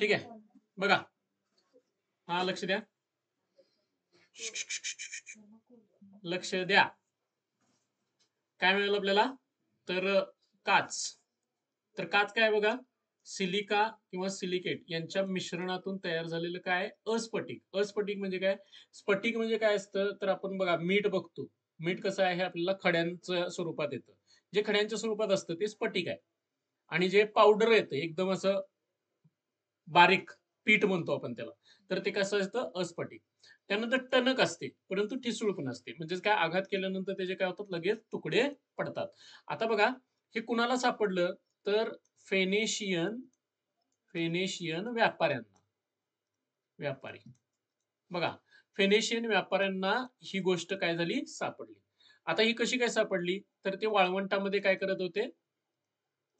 ठीक आहे बघा, हा लक्ष द्या, लक्ष द्या. काय मिळेल आपल्याला, तर काच. तर काच काय बघा, सिलिका किंवा सिलिकेट यांच्या मिश्रणातून तयार झालेलं काय, अस्फटिक. अस्फटिक म्हणजे काय, स्फटिक म्हणजे काय असतं, तर आपण बघा मीठ बघतो, मीठ कसं आहे आपल्याला खड्यांच्या स्वरूपात येतं, जे खड्यांच्या स्वरूपात असतं ते स्फटिक आहे. आणि जे पावडर येतं एकदम असं बारीक पीठ म्हणतो आपण त्याला, तर ते कसं असतं, अस्फटिक. त्यानंतर टणक असते परंतु ठिसूळ पण असते, म्हणजे काय आघात केल्यानंतर त्याचे काय होतात, लगेच तुकडे पडतात. आता बघा हे कुणाला सापडलं, तर फेनेशियन फेनेशियन व्यापाऱ्यांना. व्यापारी बघा, फेनेशियन व्यापाऱ्यांना ही गोष्ट काय झाली, सापडली. आता ही कशी काय सापडली, तर ते वाळवंटामध्ये काय करत होते,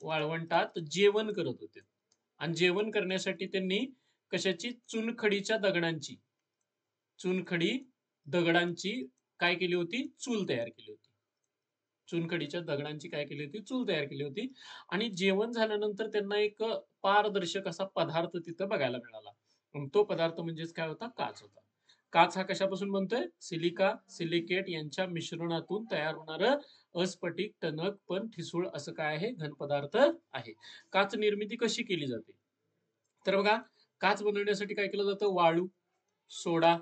वाळवंटात जेवण करत होते. आणि जेवण करण्यासाठी त्यांनी कशाची, चुनखडीच्या दगडांची, चुनखडी दगडांची काय केली होती, चूल तयार केली होती. चुनखडीच्या दगडांची काय केली होती, चूल तयार केली होती. आणि जेवण झाल्यानंतर त्यांना एक पारदर्शक असा पदार्थ तिथं बघायला मिळाला. तो पदार्थ म्हणजेच काय होता, काच होता. काच हा कशापासून बनतोय, सिलिका सिलिकेट यांच्या मिश्रणातून तयार होणार अस्फटिक टणक पण ठिसूळ असं काय आहे, घन पदार्थ आहे. काच निर्मिती कशी केली जाते, तर बघा काच बनवण्यासाठी काय केलं जातं, वाळू, सोडा,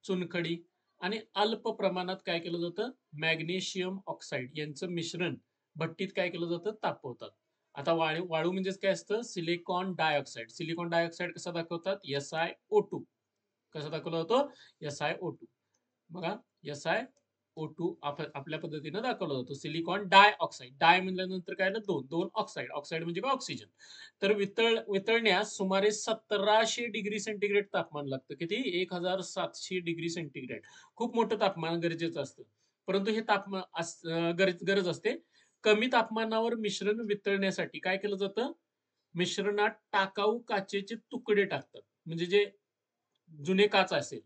चुनखडी आणि अल्प प्रमाणात काय केलं जातं, मॅग्नेशियम ऑक्साईड यांचं मिश्रण भट्टीत काय केलं जातं, तापवतात. आता वाळू वाळू म्हणजेच काय असतं, सिलिकॉन डायऑक्साईड. सिलिकॉन डायऑक्साईड कसा दाखवतात, SiO2. कसा दाखवला जातो, SiO2. बघा SiO2 आपल्या पद्धतीने दाखवला जातो. सिलिकॉन डायऑक्साईड, डाय म्हणल्यानंतर काय ना, दोन, दोन ऑक्साईड, ऑक्साईड म्हणजे काय, ऑक्सिजन. तर वितळण्यास सुमारे 1700 डिग्री सेंटीग्रेड तापमान लागतं. किती, 1700 डिग्री सेंटीग्रेड. खूप मोठं तापमान गरजेचं असतं. परंतु हे तापमान गरज असते. कमी तापमानावर मिश्रण वितळण्यासाठी काय केलं जातं, मिश्रणात टाकाऊ काचेचे तुकडे टाकतात. म्हणजे जे जुने काच असेल,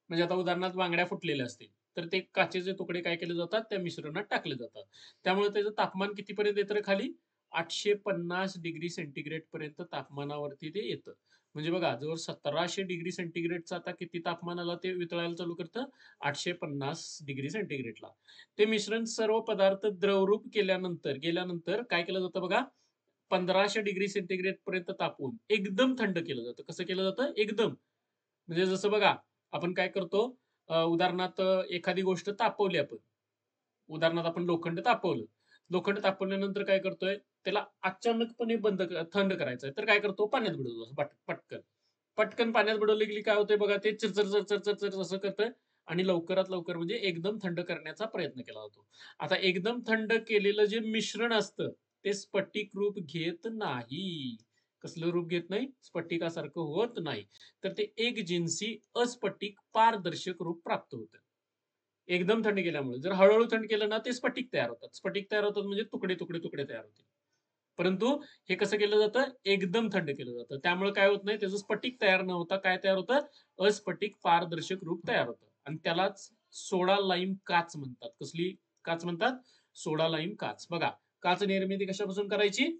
म्हणजे आता उदाहरणार्थ बांगड्या फुटलेल्या असतील, तर ते काचेचे तुकडे काय केले जातात, त्या मिश्रणात टाकले जातात. त्यामुळे त्याचं तापमान कितीपर्यंत येतं खाली, 850 डिग्री सेंटीग्रेड पर्यंत तापमानावरती ते येतं. म्हणजे बघा, जवळ 1700 डिग्री सेंटीग्रेडचं आता किती तापमानाला ते वितळायला चालू करतं, 850 डिग्री सेंटीग्रेडला. ते मिश्रण सर्व पदार्थ द्रवरूप गेल्यानंतर काय केलं जातं बघा, 1500 डिग्री सेंटीग्रेड पर्यंत तापवून एकदम थंड केलं जातं. कसं केलं जातं, एकदम. म्हणजे जसं बघा, आपण काय करतो, उदाहरणार्थ एखादी गोष्ट तापवली आपण, उदाहरणार्थ आपण लोखंड तापवलं, लोखंड तापवल्यानंतर काय करतोय, त्याला अचानकपणे थंड करायचंय, तर काय करतो, पाण्यात बुडवतो पटकन. पटकन पाण्यात बुडवलं की काय होतंय बघा, ते चिरचर चरचर असं करतंय. आणि लवकरात लवकर म्हणजे एकदम थंड करण्याचा प्रयत्न केला जातो. आता एकदम थंड केलेलं जे मिश्रण असतं, ते स्फटिक रूप घेत नाही. कसलं रूप घेत नाही, स्फटिकासारखं होत नाही. तर ते एकजिन्सी अस्फटिक पारदर्शक रूप प्राप्त होतं. एकदम थंड केल्यामुळे. जर हळूहळू थंड केलं ना, ते स्फटिक तयार होतात. स्फटिक तयार होतात म्हणजे तुकडे तुकडे तुकडे तयार होतील. परंतु हे कसं केलं जातं, एकदम थंड केलं जातं. त्यामुळे काय होत नाही, त्याचं स्फटिक तयार न होता काय तयार होतं, अस्फटिक पारदर्शक रूप तयार होतं. आणि त्यालाच सोडा लाईम काच म्हणतात. कसली काच म्हणतात, सोडा लाईम काच. बघा, काच निर्मिती कशापासून करायची,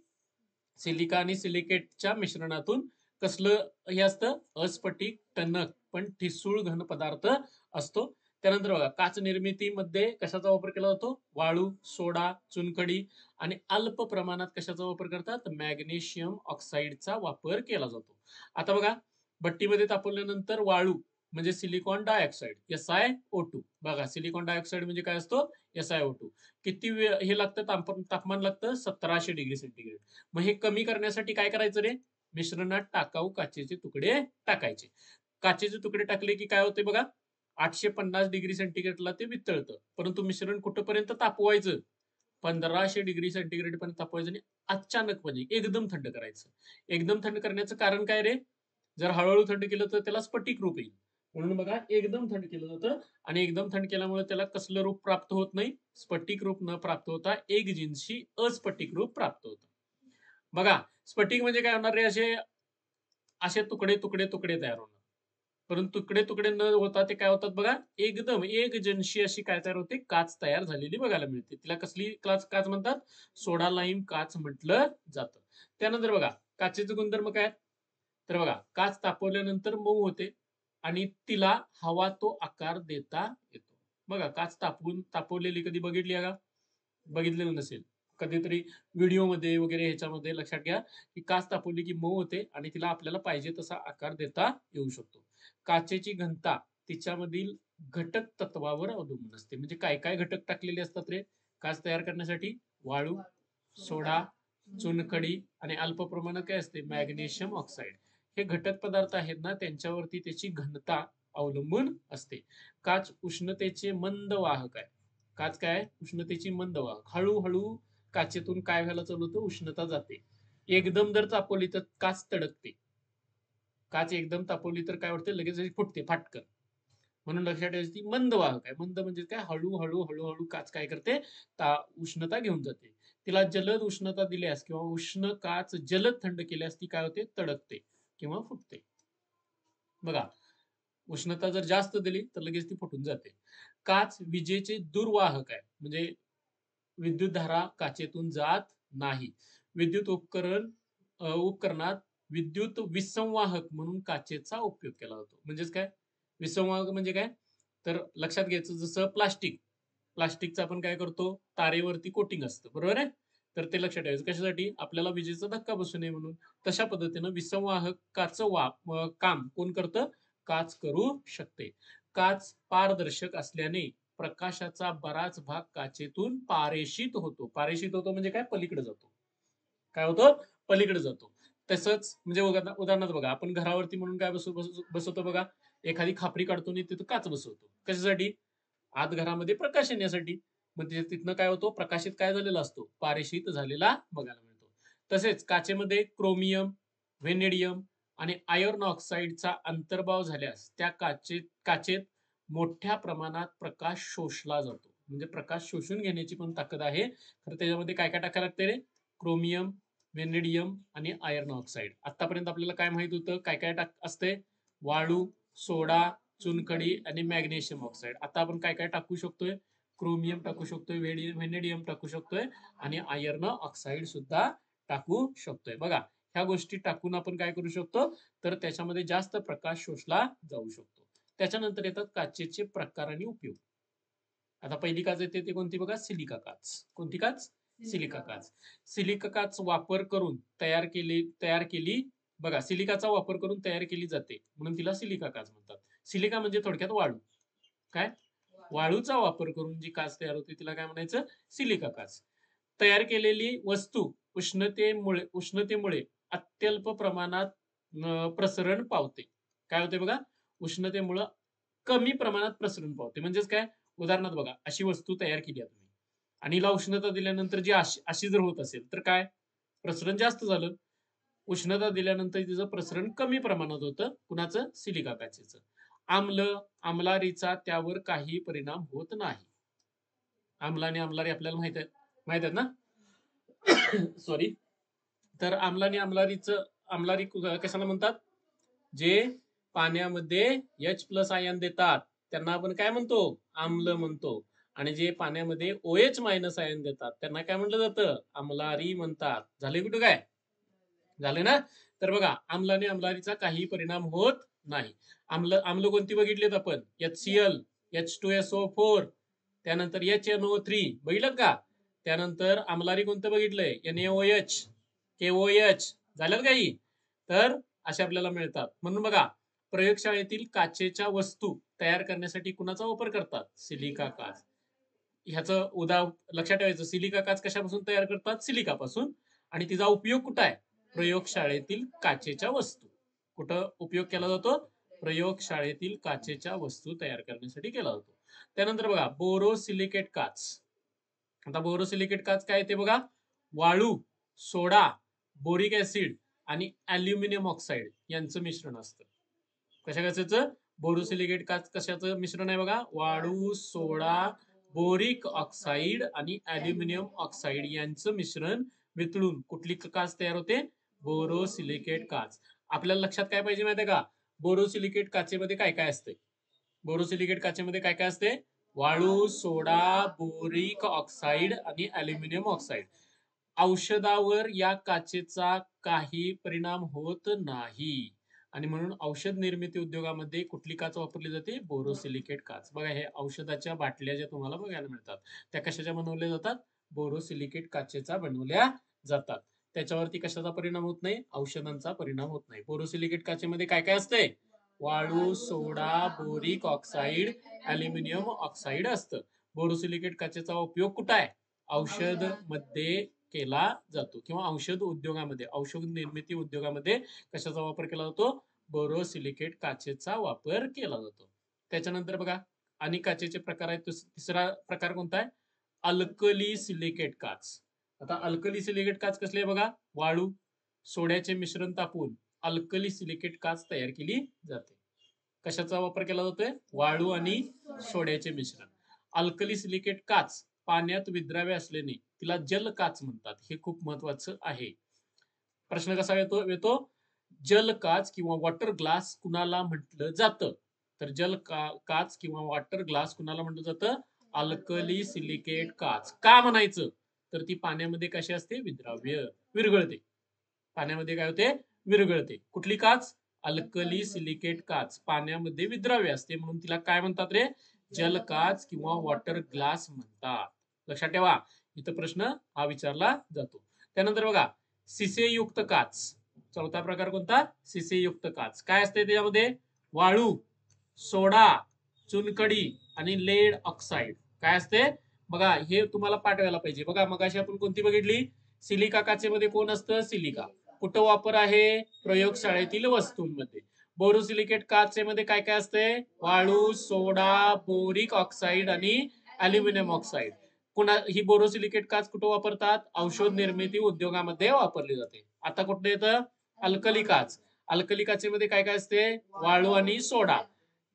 सिलिका आणि सिलिकेटच्या मिश्रणातून. कसलं हे असतं, अस्फटिक टणक पण ठिसूळ घन पदार्थ असतो. त्यानंतर बघा, काच निर्मितीमध्ये कशाचा वापर केला जातो, वाळू, सोडा, चुनखडी आणि अल्प प्रमाणात कशाचा वापर करतात, मॅग्नेशियम ऑक्साईडचा वापर केला जातो. आता बघा, भट्टीमध्ये तापवल्यानंतर वाळू म्हणजे सिलिकॉन डायऑक्साईड, SiO2. बघा, सिलिकॉन डायऑक्साईड म्हणजे काय असतो, SiO2. किती वेळ हे लागतं, तापमान लागतं 1700 डिग्री सेंटीग्रेड. मग हे कमी करण्यासाठी काय करायचं रे, मिश्रणात टाकाऊ काचेचे तुकडे टाकायचे. काचेचे तुकडे टाकले की काय होते बघा, 850 डिग्री सेंटीग्रेडला ते वितळतं. परंतु मिश्रण कुठपर्यंत तापवायचं, 1500 डिग्री सेंटीग्रेड पर्यंत तापवायचं आणि अचानकपणे एकदम थंड करायचं. एकदम थंड करण्याचं कारण काय रे, जर हळूहळू थंड केलं तर त्याला स्फटिक रूप येईल. म्हणून बघा, एकदम थंड केलं जातं. आणि एकदम थंड केल्यामुळे त्याला कसलं रूप प्राप्त होत नाही, स्फटिक रूप न प्राप्त होता एकजिन्सी अस्फटिक रूप प्राप्त होतं. बघा, स्फटिक म्हणजे काय होणार रे, असे असे तुकडे तुकडे तुकडे तयार होणार. परंतु तुकडे तुकडे न होता ते काय होतात बघा, एकदम एकजिन्सी अशी काय तयार होते, काच तयार झालेली बघायला मिळते. तिला कसली काच म्हणतात, सोडा लाईम काच म्हटलं जातं. त्यानंतर बघा, काचेचे गुणधर्म काय, तर बघा, काच तापवल्यानंतर मऊ होते आणि तिला हवा तो आकार देता येतो. बघा, काच तापवलेली कधी बघितली आहे का? बघितलेलं नसेल. कधीतरी व्हिडिओमध्ये वगैरे ह्याच्यामध्ये लक्षात घ्या, की काच तापवली की मऊ होते आणि तिला आपल्याला पाहिजे तसा आकार देता येऊ शकतो. काचेची घनता तिच्यामधील घटक तत्वावर अवलंबून असते. म्हणजे काय-काय घटक टाकलेले असतात रे काच तयार करण्यासाठी? वाळू, सोडा, चुनखडी आणि अल्प प्रमाणात काय असते? Magnesium oxide. हे घटक पदार्थ आहेत ना, त्यांच्यावरती त्याची घनता अवलंबून असते. काच उष्णतेचे मंद वाहक आहे. काच काय? उष्णतेची मंद वाहक. हळूहळू काचेतून काय व्हायला चालू होतं? उष्णता जाते. एकदम जर तापवली तर काच तडकते. काच एकदम तापवली तर काय होते? लगेच फुटते फाटकन. म्हणून लक्षात ठेवायचं ती मंद वाहक आहे. मंद म्हणजे काय? हळूहळू काच काय करते? उष्णता घेऊन जाते. तिला जलद उष्णता दिल्यास किंवा उष्ण काच जलद थंड केल्यास ती काय होते? तडकते किंवा फुटते. बघा, उष्णता जर जास्त दिली तर लगेच ती फुटून जाते. काच विजेचे दुर्वाहक आहे. म्हणजे विद्युतधारा काचेतून जात नाही. विद्युत उपकरणात विद्युत विसंवाहक म्हणून काचेचा उपयोग केला जातो. म्हणजेच काय? विसंवाहक म्हणजे काय? तर लक्षात घ्यायचं जसं प्लास्टिकचं आपण काय करतो? तारेवरती कोटिंग असतं. बरोबर आहे? तर ते लक्षात ठेवायचं. कशासाठी? आपल्याला विजेचा धक्का बसू नये म्हणून. तशा पद्धतीनं विसंवाहकाचं काम कोण करतं? काच करू शकते. काच पारदर्शक असल्याने प्रकाशाचा बराच भाग काचेतून पारेषित होतो. पारेषित होतो म्हणजे काय? पलीकडे जातो. काय होतो? पलीकडे जातो. तसंच म्हणजे उदाहरणार्थ बघा, आपण घरावरती म्हणून काय बसवतो बघा, एखादी खापरी काढतो आणि तिथं काच बसवतो. कशासाठी? आत घरामध्ये प्रकाश येण्यासाठी. मग तिथनं काय होतो? प्रकाशित काय झालेला असतो? पारेषित झालेला बघायला मिळतो. तसेच काचेमध्ये क्रोमियम, व्हेनेडियम आणि आयर्न ऑक्साईडचा अंतर्भाव झाल्यास त्या काचेत मोठ्या प्रमाणात प्रकाश शोषला जातो. म्हणजे प्रकाश शोषून घेण्याची पण ताकद आहे. तर त्याच्यामध्ये काय काय टाकायला लागते रे? क्रोमियम, व्हेनेडियम आणि आयर्न ऑक्साईड. आतापर्यंत आपल्याला काय माहित होतं? काय काय असते? वाळू, सोडा, चुनखडी आणि मॅग्नेशियम ऑक्साईड. आता आपण काय काय टाकू शकतोय? क्रोमियम टाकू शकतोय, व्हेनेडियम टाकू शकतोय आणि आयर्न ऑक्साईड सुद्धा टाकू शकतोय. बघा, ह्या गोष्टी टाकून आपण काय करू शकतो? तर त्याच्यामध्ये जास्त प्रकाश शोषला जाऊ शकतो. त्याच्यानंतर येतात काचेचे प्रकार आणि उपयोग. आता पहिली काच येते ती कोणती बघा? सिलिका काच. कोणती काच? सिलिका काच. सिलिका काच वापर करून तयार केली बघा, सिलिकाचा वापर करून तयार केली जाते म्हणून तिला सिलिका काच म्हणतात. सिलिका म्हणजे थोडक्यात वाळू. काय? वाळूचा वापर करून जी काच तयार होते तिला काय म्हणायचं? सिलिका काच. तयार केलेली वस्तू उष्णतेमुळे अत्यल्प प्रमाणात प्रसरण पावते. काय होते बघा? उष्णतेमुळे कमी प्रमाणात प्रसरण पावते. म्हणजेच काय? उदाहरणार्थ बघा, अशी वस्तू तयार केली आहे तुम्ही आणि हिला उष्णता दिल्यानंतर जी अशी जर होत असेल तर काय? प्रसरण जास्त झालं. उष्णता दिल्यानंतर तिचं प्रसरण कमी प्रमाणात होतं. कुणाचं? सिलिका काचेचं. आम्लारीचा त्यावर काही परिणाम होत नाही. आम्ल आणि आम्लारी आपल्याला माहित आहेत ना? सॉरी. तर आम्लारी कशाला म्हणतात? जे पाण्यामध्ये H+ आयन देतात त्यांना आपण काय म्हणतो? आम्ल म्हणतो. आणि जे पाण्यामध्ये OH- आयन देतात त्यांना काय म्हटलं जातं? आम्लारी म्हणतात. झाले कुठं काय? झाले ना? तर बघा, आम्ल आणि आम्लारीचा काही परिणाम होत नाही. आम्ल कोणती बघितलीत आपण? HCl, H2SO4, त्यानंतर HNO3 बघितलं का? त्यानंतर आम्लारी कोणतं बघितलंय? NaOH, KOH. झालं काही? तर असे आपल्याला मिळतात. म्हणून बघा, प्रयोगशाळेतील काचेच्या वस्तू तयार करण्यासाठी कुणाचा वापर करतात? सिलिका काच. ह्याचं लक्षात ठेवायचं, सिलिका काच कशापासून तयार करतात? सिलिकापासून. आणि तिचा उपयोग कुठं आहे? प्रयोगशाळेतील काचेच्या वस्तू. कुठं उपयोग केला जातो? प्रयोगशाळेतील काचेच्या वस्तू तयार करण्यासाठी केला जातो. त्यानंतर बघा, बोरोसिलिकेट काच. आता बोरोसिलिकेट काच काय ते बघा, वाळू, सोडा, बोरिक ऍसिड आणि अल्युमिनियम ऑक्साईड यांचं मिश्रण असतं. कशाचं? बोरोसिलिकेट काच कशाचं मिश्रण आहे बघा? वाळू, सोडा, बोरिक ऑक्साईड आणि अल्युमिनियम ऑक्साईड यांचं मिश्रण वितळून कुठली काच तयार होते? बोरोसिलिकेट काच. आपल्याला लक्षात काय पाहिजे माहिती आहे का? बोरोसिलिकेट काचेमध्ये काय काय असते? बोरोसिलिकेट काचेमध्ये काय काय असते? वाळू, सोडा, बोरिक ऑक्साईड आणि अल्युमिनियम ऑक्साईड. औषधावर या काचेचा काही परिणाम होत नाही. आणि म्हणून औषध निर्मिती उद्योगामध्ये कुठली काच वापरली जाते? बोरोसिलिकेट काच. बघा हे औषधाच्या बाटल्या ज्या तुम्हाला बघायला मिळतात त्या कशाच्या बनवल्या जातात? बोरोसिलिकेट काचेचा बनवल्या जातात. त्याच्यावरती कशाचा परिणाम होत नाही? औषधांचा परिणाम होत नाही. बोरोसिलिकेट काचेमध्ये काय काय असते? वाळू, सोडा, बोरिक ऑक्साईड, अल्युमिनियम ऑक्साईड असतं. बोरोसिलिकेट काचेचा उपयोग कुठं आहे? औषध मध्ये केला जातो किंवा औषध उद्योगामध्ये, औषध निर्मिती उद्योगामध्ये कशाचा वापर केला जातो? बोरोसिलिकेट काचेचा वापर केला जातो. त्याच्यानंतर बघा आणि काचेचे प्रकार आहेत. तिसरा प्रकार कोणता आहे? अल्कली सिलिकेट काच. आता अल्कली सिलिकेट काच कसली आहे बघा? वाळू, सोड्याचे मिश्रण तापवून अल्कली सिलिकेट काच तयार केली जाते. कशाचा वापर केला जातोय? वाळू आणि सोड्याचे मिश्रण. अल्कली सिलिकेट काच पाण्यात विद्राव्य असल्याने तिला जल काच म्हणतात. हे खूप महत्वाचं आहे. प्रश्न कसा येतो? जल काच किंवा वॉटर ग्लास कुणाला म्हटलं जातं? तर काच किंवा वॉटर ग्लास कुणाला म्हटलं जातं? अल्कली सिलिकेट काच. का म्हणायचं? तर ती पाण्यामध्ये कशी असते? विद्राव्य, विरघळते. पाण्यामध्ये काय होते? विरघळते. कुठली काच? अल्कली सिलिकेट काच पाण्यामध्ये विद्राव्य असते म्हणून तिला काय म्हणतात रे? जल काच किंवा वॉटर ग्लास म्हणतात. लक्षात ठेवा, इथं प्रश्न हा विचारला जातो. त्यानंतर बघा सिसेयुक्त काच. चौथा प्रकार कोणता? सिसेयुक्त काच. काय असते त्याच्यामध्ये? वाळू, सोडा, चुनखडी आणि लेड ऑक्साईड. काय असते? बघा हे तुम्हाला पाठवायला पाहिजे. बघा मगाशी आपण कोणती बघितली? सिलिका काचेमध्ये कोण असतं? सिलिका. कुठं वापर आहे? प्रयोगशाळेतील वस्तूंमध्ये. बोरोसिलिकेट काचेमध्ये काय काय असते? वाळू, सोडा, बोरिक ऑक्साईड आणि अल्युमिनियम ऑक्साईड. ही बोरोसिलिकेट काच कुठं वापरतात? औषध निर्मिती उद्योगामध्ये वापरली जाते. आता कुठे येतं? अल्कली काच. अल्कली काचेमध्ये काय काय असते? वाळू आणि सोडा.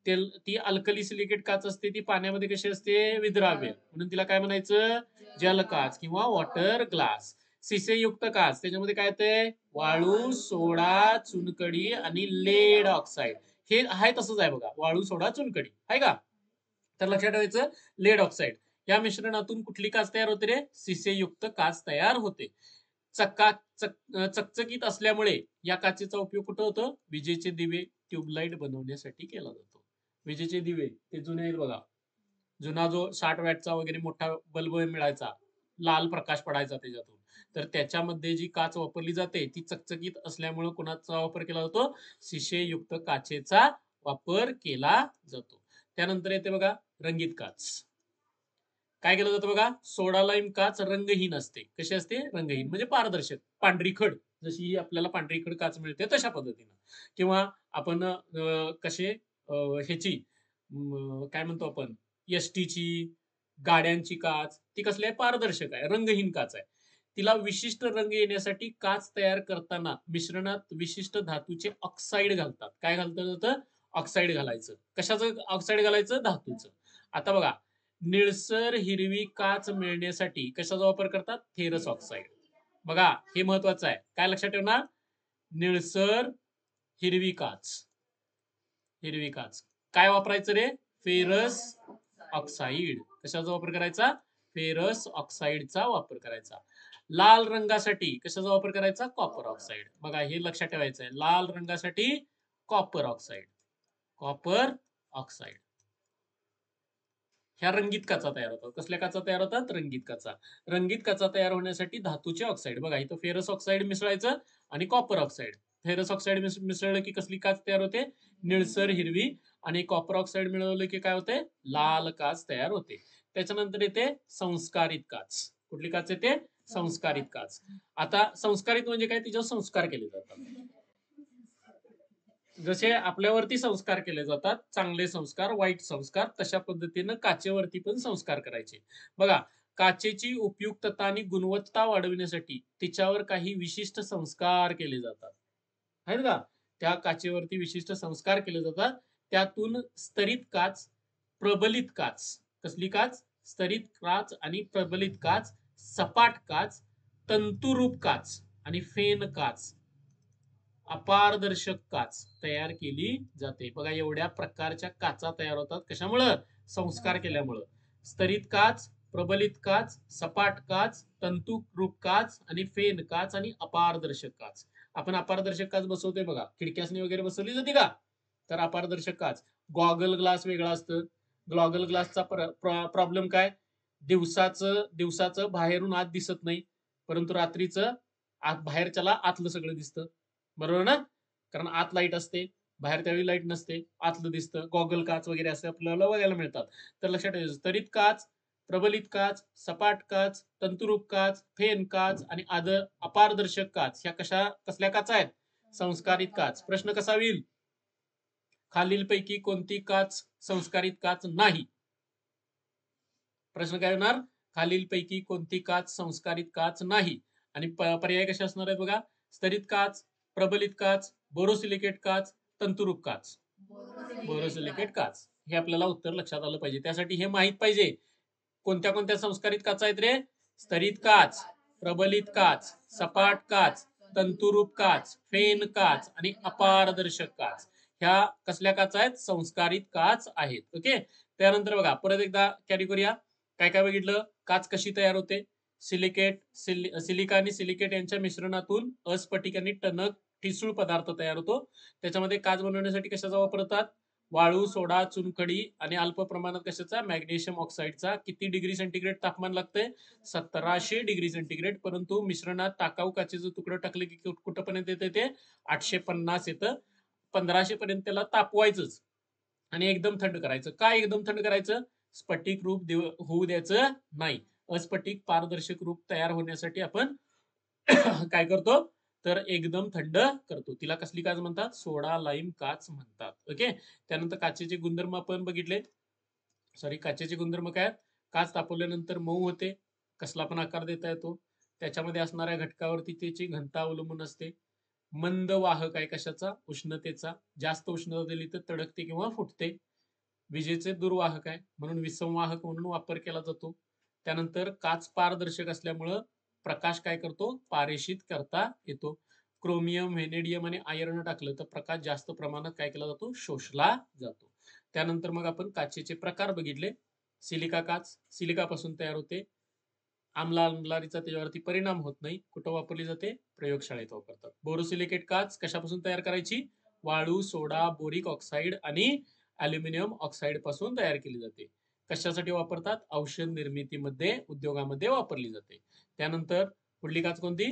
ती अल्कली सिलिकेट काच असते ती पाण्यामध्ये कशी असते? विद्राव्य. म्हणून तिला काय म्हणायचं? जल काच किंवा वॉटर ग्लास. सिसेयुक्त काच त्याच्यामध्ये काय येते? वाळू, सोडा, चुनखडी आणि लेड ऑक्साईड. हे आहे तसंच आहे बघा, वाळू, सोडा, चुनखडी आहे का? तर लक्षात ठेवायचं लेड ऑक्साईड या मिश्रणातून कुठली काच तयार होते रे? सिसेयुक्त काच तयार होते. चकचकीत असल्यामुळे या काचेचा उपयोग कुठं होतो? विजेचे दिवे, ट्यूबलाईट बनवण्यासाठी केला जातो. विजेचे दिवे ते जुने आहेत बघा. जुना जो 60 वॅटचा वगैरे मोठा बल्ब मिळायचा, लाल प्रकाश पडायचा त्याच्यातून, तर त्याच्यामध्ये जी काच वापरली जाते ती चकचकीत असल्यामुळे कोणाचा वापर केला जातो? शिशेयुक्त काचेचा वापर केला जातो. त्यानंतर येते बघा रंगीत काच. काय केलं जातं बघा? सोडा लाईम काच रंगहीन असते. कशी असते? रंगहीन म्हणजे पारदर्शक, पांढरी खड. जशी ही आपल्याला पांढरी खड काच मिळते तशा पद्धतीनं. किंवा आपण कसे ह्याची काय म्हणतो आपण, एसटीची, गाड्यांची काच ती कसली आहे? पारदर्शक आहे, रंगहीन काच आहे. तिला विशिष्ट रंग येण्यासाठी काच तयार करताना मिश्रणात विशिष्ट धातूचे ऑक्साईड घालतात. काय घालतं जातं? ऑक्साईड घालायचं. कशाचं ऑक्साईड घालायचं? धातूचं. आता बघा निळसर हिरवी काच मिळण्यासाठी कशाचा वापर करतात? Ferrous oxide. बघा हे महत्वाचं आहे. काय लक्षात ठेवणार? निळसर हिरवी काच. हिरवी काच काय वापरायचं रे? Ferrous oxide. कशाचा वापर करायचा? फेरस ऑक्साईडचा वापर करायचा. लाल रंगासाठी कशाचा वापर करायचा? Copper oxide. बघा हे लक्षात ठेवायचं आहे. लाल रंगासाठी कॉपर ऑक्साईड. Copper oxide. ह्या रंगीत काचा तयार होतात. कसल्या काचा तयार होतात? रंगीत काचा. रंगीत काचा तयार होण्यासाठी धातूचे ऑक्साईड. बघा इथं फेरस ऑक्साईड मिसळायचं आणि कॉपर ऑक्साईड. फेरस ऑक्साईड मिसळलं की कसली काच तयार होते? निळसर हिरवी. आणि कॉपर ऑक्साईड मिळवलं की काय होते? लाल काच तयार होते. त्याच्यानंतर येते संस्कारित काच. कुठली काच येते? संस्कारित काच. आता संस्कारित म्हणजे काय? तिच्यावर संस्कार केले जातात. जसे आपल्यावरती संस्कार केले जातात, चांगले संस्कार, वाईट संस्कार, तशा पद्धतीनं काचेवरती पण संस्कार करायचे. बघा काचेची उपयुक्तता आणि गुणवत्ता वाढविण्यासाठी तिच्यावर काही विशिष्ट संस्कार केले जातात. आहेत का? त्या काचेवरती विशिष्ट संस्कार केले जातात. त्यातून स्तरित काच, प्रबलित काच. कसली काच? स्तरित काच आणि प्रबलित काच, सपाट काच, तंतुरूप काच आणि फेन काच, अपारदर्शक काच तयार केली जाते. बघा एवढ्या प्रकारच्या काचा तयार होतात. कशामुळं? संस्कार केल्यामुळं. स्तरित काच, प्रबलित काच, सपाट काच, तंतुरूप काच आणि फेन काच आणि अपारदर्शक काच. आपण अपारदर्शक काच बसवतोय बघा, खिडक्यासनी वगैरे बसवली जाते का, तर अपारदर्शक काच. गॉगल ग्लास वेगळा असतं. गॉगल ग्लासचा प्रॉब्लेम काय, दिवसाचं बाहेरून आत दिसत नाही, परंतु रात्रीचं बाहेरच्याला आतलं सगळं दिसतं, बरोबर ना, कारण आत लाईट असते, बाहेर त्यावेळी लाईट नसते, आतलं दिसतं. गॉगल काच वगैरे असे आपल्याला बघायला मिळतात. तर लक्षात ठेवायचं, स्तरित काच, प्रबलित काच, सपाट काच, तंतुरूप काच, फेन काच आणि अपारदर्शक काच ह्या कसल्या काचा आहेत, संस्कारित काच. प्रश्न कसा होईल, खालीलपैकी कोणती काच संस्कारित काच नाही. प्रश्न काय होणार, खालीलपैकी कोणती काच संस्कारित काच नाही. आणि पर्याय कसे असणार आहेत बघा, स्तरित काच, प्रबलित काच, बोरोसिलिकेट काच, तंतुरूप काच. बोरोसिलिकेट काच हे आपल्याला उत्तर लक्षात आलं पाहिजे. त्यासाठी हे माहित पाहिजे, कोणत्या कोणत्या संस्कारित काचा आहेत रे, स्तरित काच, प्रबलित काच, सपाट काच, तंतुरूप काच, फेन काच आणि अपारदर्शक काच. ह्या कसल्या काच आहेत, संस्कारित काच आहेत. ओके, त्यानंतर बघा परत एकदा कॅरी करूया. काय काय बघितलं, काच कशी तयार होते, सिलिका आणि सिलिकेट यांच्या मिश्रणातून अस्फटिक आणि टणक ठिसूळ पदार्थ तयार होतो. त्याच्यामध्ये काच बनवण्यासाठी कशाचा वापर होतात, वाळू, सोडा, चुनखडी आणि अल्प प्रमाणात कशाचा, मॅग्नेशियम ऑक्साईडचा. किती डिग्री सेंटीग्रेड तापमान लागतंय, 1700 डिग्री सेंटीग्रेड. परंतु मिश्रणात टाकाऊ काचेचं तुकडं टाकलं की कुठपर्यंत येतं ते, 850 येतं. 1500 पर्यंत त्याला तापवायचंच आणि एकदम थंड करायचं. काय एकदम थंड करायचं, स्फटिक रूप होऊ द्यायचं नाही. अस्फटिक पारदर्शक रूप तयार होण्यासाठी आपण काय करतो, तर एकदम थंड करतो. तिला कसली काच म्हणतात, सोडा लाईम काच म्हणतात. ओके, त्यानंतर काचेचे गुणधर्म आपण बघितले. काचेचे गुणधर्म काय, काच तापवल्यानंतर मऊ होते, कसला पण आकार देता येतो, त्याच्यामध्ये असणाऱ्या घटकावरती त्याची घनता अवलंबून असते, मंद वाहक आहे कशाचा, उष्णतेचा, जास्त उष्णता दिली तर तडकते किंवा फुटते, विजेचे दुर्वाहक आहे म्हणून विसंवाहक म्हणून वापर केला जातो. त्यानंतर काच पारदर्शक असल्यामुळं प्रकाश काय करतो, पारेषित करता येतो. क्रोमियम, व्हेनेडियम आणि आयर्न टाकलं तर प्रकाश जास्त प्रमाणात काय केला जातो, शोषला जातो. त्यानंतर मग आपण काचेचे प्रकार बघितले. सिलिका काच सिलिकापासून तयार होते, आम्लारीचा त्याच्यावरती परिणाम होत नाही. कुठं वापरली जाते, प्रयोगशाळेत वापरतात. बोरोसिलिकेट काच कशापासून तयार करायची, वाळू, सोडा, बोरिक ऑक्साईड आणि अल्युमिनियम ऑक्साईड पासून तयार केली जाते. कशासाठी वापरतात, औषध निर्मितीमध्ये, उद्योगामध्ये वापरली जाते. त्यानंतर पुढली काच कोणती,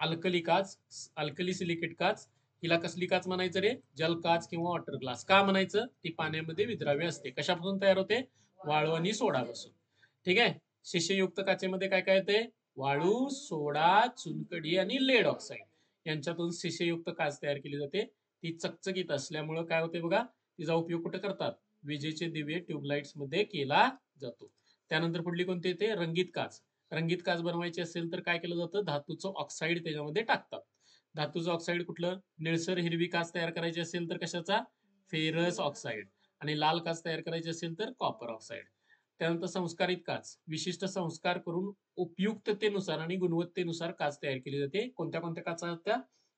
अल्कली काच, अल्कली सिलिकेट काच. हिला कसली काच म्हणायचं रे, जल काच किंवा वॉटर ग्लास. का म्हणायचं, ती पाण्यामध्ये विद्राव्य असते. कशापासून तयार होते, वाळू आणि सोडापासून. ठीक आहे, शिष्ययुक्त काचेमध्ये काय काय येते, वाळू, सोडा, चुनखडी आणि लेड ऑक्साईड यांच्यातून शिष्ययुक्त काच तयार केली जाते. ती चकचकीत असल्यामुळे काय होते बघा, तिचा उपयोग कुठे करतात, विजेचे दिवे, ट्यूबलाइट्स मध्ये केला जातो. त्यानंतर पुढली कोणती येते, रंगीत काच. रंगीत काच बनवायची असेल तर काय केलं जातं, धातूचं ऑक्साईड त्याच्यामध्ये टाकतात. धातूचं ऑक्साईड कुठलं, निळसर हिरवी काच तयार करायची असेल तर कशाचा, फेरस ऑक्साईड. आणि लाल काच तयार करायची असेल तर कॉपर ऑक्साईड. त्यानंतर संस्कारित काच, विशिष्ट संस्कार करून उपयुक्ततेनुसार आणि गुणवत्तेनुसार काच तयार केली जाते. कोणत्या कोणत्या काचा आहेत त्या,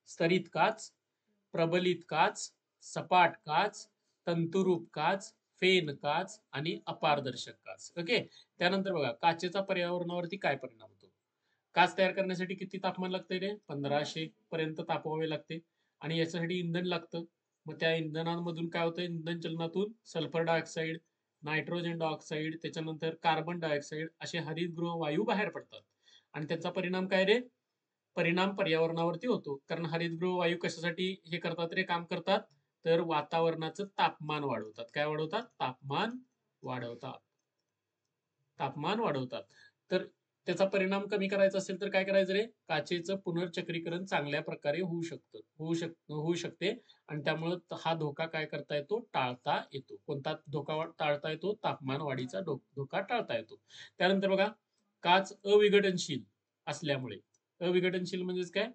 स्तरित काच, प्रबलित काच, सपाट काच, तंतुरूप काच, फेन काच आणि अपारदर्शक काच. ओके, त्यानंतर बघा काचेचा पर्यावरणावरती काय परिणाम होतो. काच तयार करण्यासाठी किती तापमान लागते रे, 1500 पर्यंत तापवावे लागते. आणि याच्यासाठी इंधन लागतं. मग त्या इंधनांमधून काय होतं, इंधन चलनातून सल्फर डायऑक्साईड, नायट्रोजन डायऑक्साईड, त्याच्यानंतर कार्बन डायऑक्साईड असे हरितगृह वायू बाहेर पडतात. आणि त्याचा परिणाम काय रे, परिणाम पर्यावरणावरती होतो. कारण हरितगृह वायू कशासाठी हे करतात रे, काम करतात, तर वातावरणाचं तापमान वाढवतात. काय वाढवतात, तापमान वाढवतात, तापमान वाढवतात. तर त्याचा परिणाम कमी करायचा असेल तर काय करायचं रे, काचेचं पुनर्चक्रीकरण चांगल्या प्रकारे होऊ शकते. आणि त्यामुळे हा धोका काय करता येतो, टाळता येतो. कोणता धोका टाळता येतो, तापमान वाढीचा धोका टाळता येतो. त्यानंतर बघा, काच अविघटनशील असल्यामुळे, अविघटनशील म्हणजेच काय,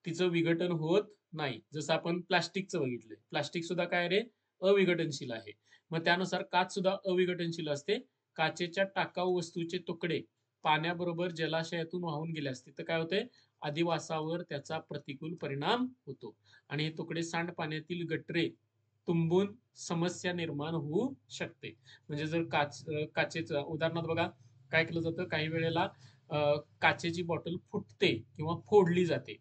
तिचं विघटन होत नाही. जसं आपण प्लास्टिकचं बघितलंय, प्लास्टिक सुद्धा काय रे, अविघटनशील आहे. मग त्यानुसार काच सुद्धा अविघटनशील असते. काचेच्या टाकाऊ वस्तूचे तुकडे पाण्याबरोबर जलाशयातून वाहून गेले असते तर काय होते, अधिवासावर त्याचा प्रतिकूल परिणाम होतो. आणि हे तुकडे सांडपाण्यातील गटरे तुंबून समस्या निर्माण होऊ शकते. म्हणजे जर काचेचं उदाहरणार्थ बघा, काय केलं जातं, काही वेळेला काचेची बॉटल फुटते किंवा फोडली जाते.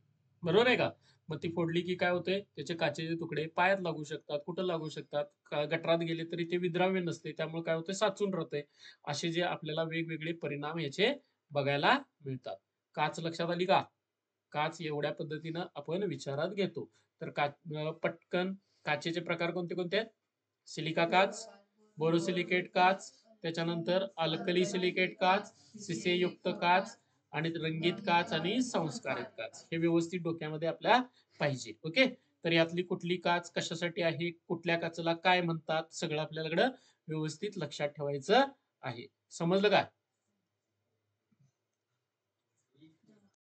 बरोबर आहे का? मग ती फोडली की काय होते, त्याचे काचेचे तुकडे पायात लागू शकतात, कुठं लागू शकतात, गटारात गेले तरी ते विद्राव्य नसते, त्यामुळे काय होते, साचून राहते. असे जे आपल्याला वेगवेगळे परिणाम याचे बघायला मिळतात. काच लक्षात आली का? काच एवढ्या पद्धतीनं आपण विचारात घेतो. तर पटकन काचेचे प्रकार कोणते कोणते आहेत? सिलिका काच, बोरोसिलिकेट काच, त्याच्यानंतर अल्कली सिलिकेट काच, शिसेयुक्त काच आणि रंगीत काच आणि संस्कारित काच. हे व्यवस्थित डोक्यामध्ये आपल्या पाहिजे. ओके. तर यातली कुठली काच कशासाठी आहे, कुठल्या काचेला काय म्हणतात, सगळं आपल्याकडे व्यवस्थित लक्षात ठेवायचं आहे. समजलं का?